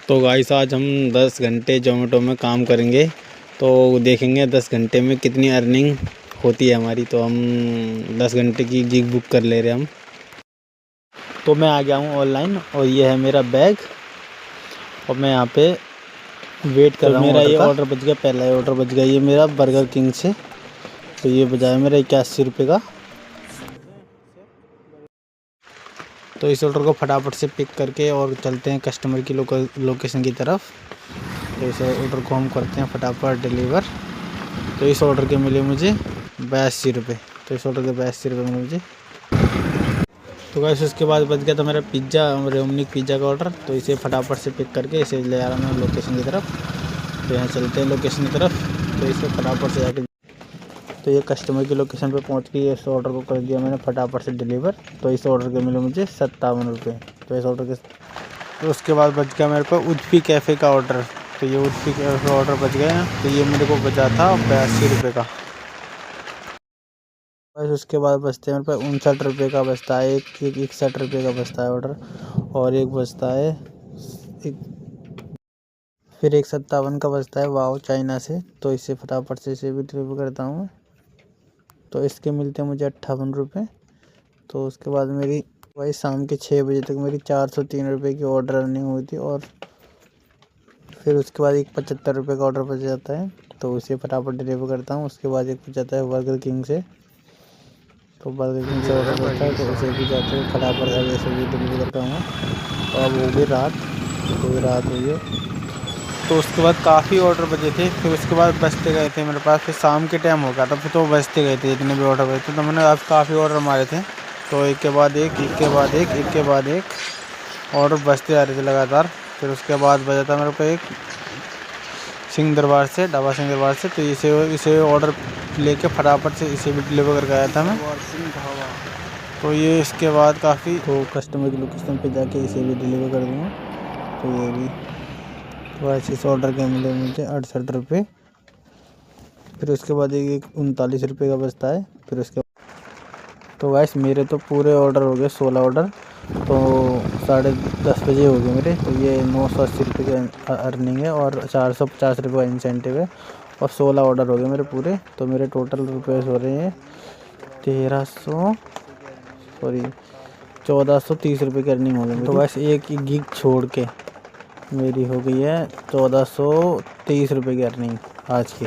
तो गाइस आज हम 10 घंटे जोमेटो में काम करेंगे, तो देखेंगे 10 घंटे में कितनी अर्निंग होती है हमारी। तो हम 10 घंटे की गिग बुक कर ले रहे हैं हम। तो मैं आ गया हूँ ऑनलाइन और ये है मेरा बैग और मैं यहाँ पे वेट कर रहा हूँ। मेरा ये ऑर्डर बच गया, पहला ही ऑर्डर बच गया ये मेरा बर्गर किंग से। तो ये बजाय मेरा 81 रुपये का। तो इस ऑर्डर को फटाफट से पिक करके और चलते हैं कस्टमर की लोकेशन की तरफ। तो इस ऑर्डर को हम करते हैं फटाफट डिलीवर। तो इस ऑर्डर के मिले मुझे 82 रुपये। तो इस ऑर्डर के 82 रुपये मिले मुझे। तो गाइस उसके बाद बच गया था मेरा पिज़्ज़ा, रेमनिक पिज़्ज़ा का ऑर्डर। तो इसे फटाफट से पिक करके इसे ले आ रहा हूँ लोकेशन की तरफ। तो यहाँ चलते हैं लोकेशन की तरफ। तो इसे फटाफट से जाके तो ये कस्टमर की लोकेशन पे पहुँच के इस ऑर्डर को कर दिया मैंने फटाफट से डिलीवर। तो इस ऑर्डर के मिले मुझे 57 रुपये। तो इस ऑर्डर के तो उसके बाद बच गया मेरे को उडपी कैफ़े का ऑर्डर। तो ये उडपी कैफ़े ऑर्डर बच गया। तो ये मेरे को बचा था 82 रुपये का। बस उसके बाद बचते हैं मेरे पास 59 रुपये का बचता है, एक 61 रुपये का बचता है ऑर्डर, और एक बचता है फिर एक 57 का बचता है वाओ चाइना से। तो इससे फटाफट से इसे भी डिलीवर करता हूँ। तो इसके मिलते हैं मुझे 58 रुपये। तो उसके बाद मेरी वही शाम के 6 बजे तक मेरी 403 रुपये की ऑर्डर अर्निंग हुई थी। और फिर उसके बाद एक 75 रुपये का ऑर्डर बच जाता है। तो उसे फटाफट डिलीवर करता हूँ। उसके बाद एक बच जाता है बर्गर किंग से। तो बर्गर किंग से ऑर्डर करता है तो उसे भी जाते हैं फटाफट ऐसे भी डिलीवर करता हूँ। तो अब हो गई रात, तो रात हुई है। तो उसके बाद काफ़ी ऑर्डर बचे थे। फिर उसके बाद बचते गए थे मेरे पास, फिर शाम के टाइम हो गया था, फिर तो बचते गए थे जितने भी ऑर्डर बचे थे। तो मैंने आज काफ़ी ऑर्डर मारे थे। तो एक के बाद एक, एक के बाद एक, एक के बाद एक ऑर्डर बचते आ रहे थे लगातार। फिर उसके बाद बचा था मेरे को एक सिंह दरबार से, ढाबा सिंह दरबार से। तो इसे ऑर्डर लेके फटाफट से इसे भी डिलीवर करके आया था मैं। तो ये इसके बाद काफ़ी तो कस्टमर की लोकेशन पे जाके इसे भी डिलीवर कर दूँगा। तो ये भी तो ऐसे इस ऑर्डर के मिले मुझे 68 रुपये। फिर उसके बाद एक 39 रुपये का बचता है। फिर उसके तो वैसे मेरे तो पूरे ऑर्डर हो गए 16 ऑर्डर। तो 10:30 बजे हो गए मेरे। तो ये 980 रुपये की अर्निंग है और 450 रुपये का इंसेंटिव है और 16 ऑर्डर हो गए मेरे पूरे। तो मेरे टोटल रुपये हो रहे हैं 1430 रुपये की अर्निंग हो गई। तो वैसे एक ही गिग छोड़ के मेरी हो गई है 1423 रुपये की अर्निंग आज की।